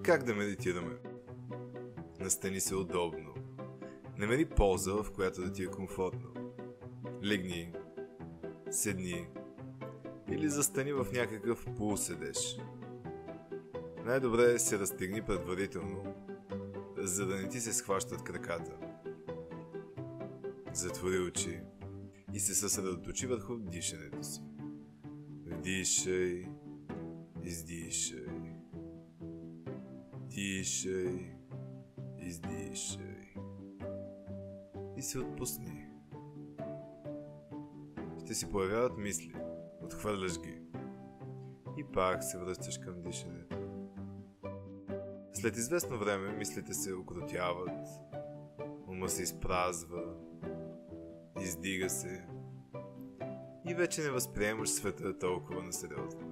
Как да медитираме? Настани се удобно. Намери поза, в която да ти е комфортно. Легни, седни или застани в някакъв полуседеж. Най-добре се разтегни предварително, за да не ти се схващат краката. Затвори очи и се съсредоточи върху дишането си. Вдишай, издишай. Дишай, издишай. И се отпусни. Ще си появяват мисли. Отхвърляш ги. И пак се връщаш към дишането. След известно време мислите се окротяват, ума се изпразва, издига се и вече не възприемаш света толкова насериозно.